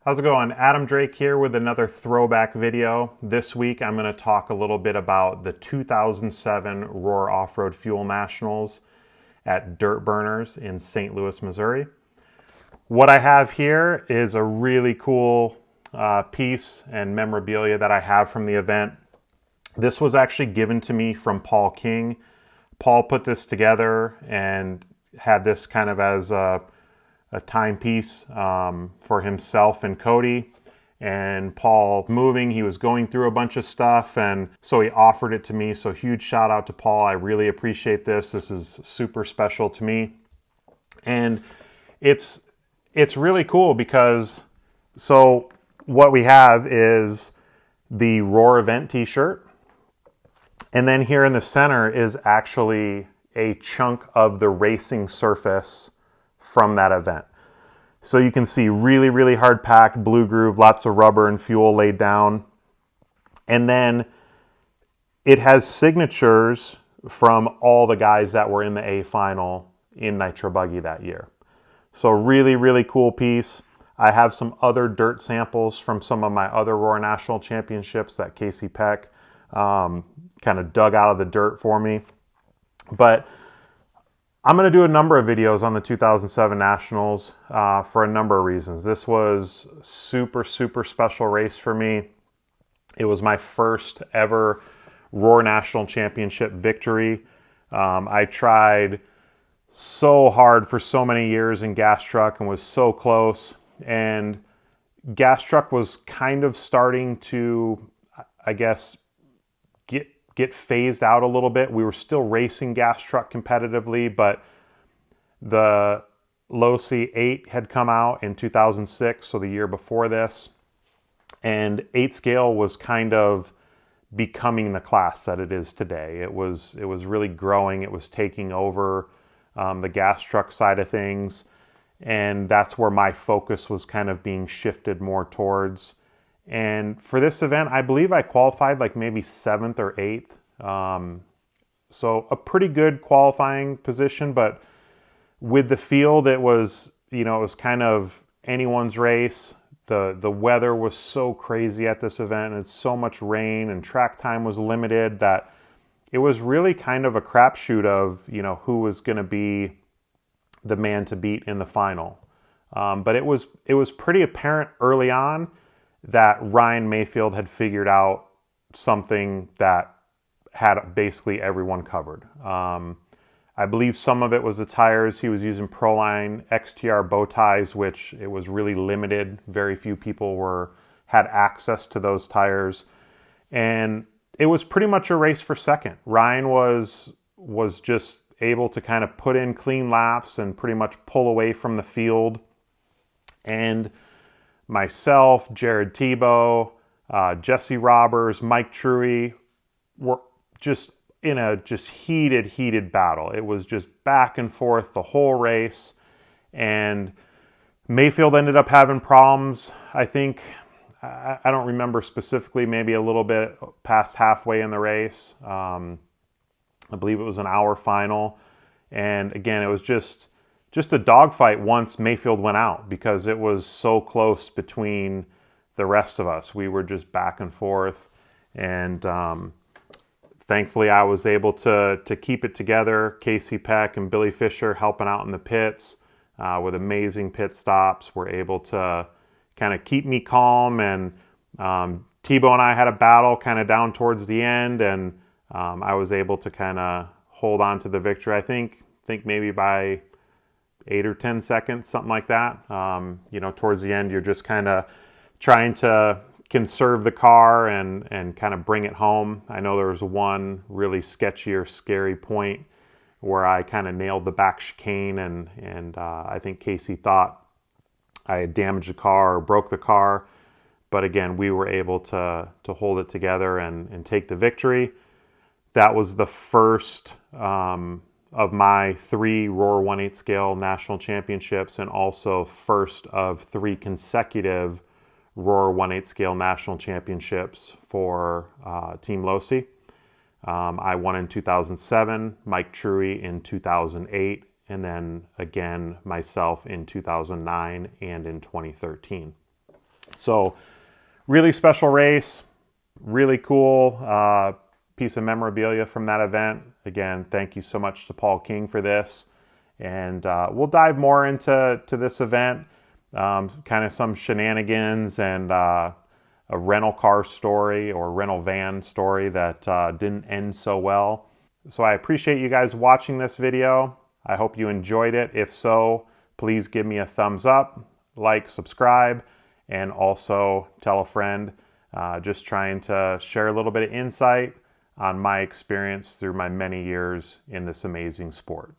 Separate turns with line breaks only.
How's it going? Adam Drake here with another throwback video. This week I'm going to talk a little bit about the 2007 Roar Off-Road Fuel Nationals at Dirtburners in St. Louis, Missouri. What I have here is a really cool piece and memorabilia that I have from the event. This was actually given to me from Paul King. Paul put this together and had this kind of as a timepiece for himself and Cody. And Paul moving, he was going through a bunch of stuff, and so he offered it to me. So huge shout out to Paul. I really appreciate this. This is super special to me. And it's really cool because so what we have is the Roar event t-shirt. And then here in the center is actually a chunk of the racing surface from that event. So you can see really hard packed, blue groove, lots of rubber and fuel laid down. And then it has signatures from all the guys that were in the A final in Nitro Buggy that year. So really cool piece. I have some other dirt samples from some of my other Roar National Championships that Casey Peck kind of dug out of the dirt for me. But I'm going to do a number of videos on the 2007 Nationals for a number of reasons. This was super special race for me. It was my first ever Roar National Championship victory. I tried so hard for so many years in gas truck and was so close. And gas truck was kind of starting to, I guess, get phased out a little bit. We were still racing gas truck competitively, but the Losi 8 had come out in 2006, so the year before this, and 8 scale was kind of becoming the class that it is today. It was really growing. It was taking over the gas truck side of things, and that's where my focus was kind of being shifted more towards. And for this event, I believe I qualified like maybe 7th or 8th. So a pretty good qualifying position, but with the field, it was, it was kind of anyone's race. The weather was so crazy at this event, and it's so much rain, and track time was limited that it was really kind of a crapshoot of, who was going to be the man to beat in the final. But it was pretty apparent early on that Ryan Mayfield had figured out something that had basically everyone covered. I believe some of it was the tires. He was using Proline XTR bow ties, which it was really limited. Very few people had access to those tires. And it was pretty much a race for second. Ryan was just able to kind of put in clean laps and pretty much pull away from the field. And myself, Jared Tebow, Jesse Robbers, Mike Truey were just in a heated battle. It was just back and forth the whole race. And Mayfield ended up having problems. I think, I don't remember specifically, maybe a little bit past halfway in the race. I believe it was an hour final. And again, it was just a dogfight once Mayfield went out because it was so close between the rest of us. We were just back and forth. And thankfully, I was able to keep it together. Casey Peck and Billy Fisher helping out in the pits with amazing pit stops were able to kind of keep me calm. And Tebow and I had a battle kind of down towards the end, and I was able to kind of hold on to the victory. I think maybe by 8 or 10 seconds, something like that. Towards the end, you're just kind of trying to conserve the car and kind of bring it home. I know there was one really sketchy or scary point where I kind of nailed the back chicane, and I think Casey thought I had damaged the car or broke the car. But again, we were able to hold it together and take the victory. That was the first of my 3 Roar 1/8 scale national championships, and also first of 3 consecutive Roar 1/8 scale national championships for Team Losi. I won in 2007, Mike Truey in 2008, and then again myself in 2009 and in 2013. So really special race, really cool piece of memorabilia from that event. Again, thank you so much to Paul King for this. And we'll dive more into this event, kind of some shenanigans and a rental car story or rental van story that didn't end so well. So I appreciate you guys watching this video. I hope you enjoyed it. If so, please give me a thumbs up, like, subscribe, and also tell a friend. Just trying to share a little bit of insight on my experience through my many years in this amazing sport.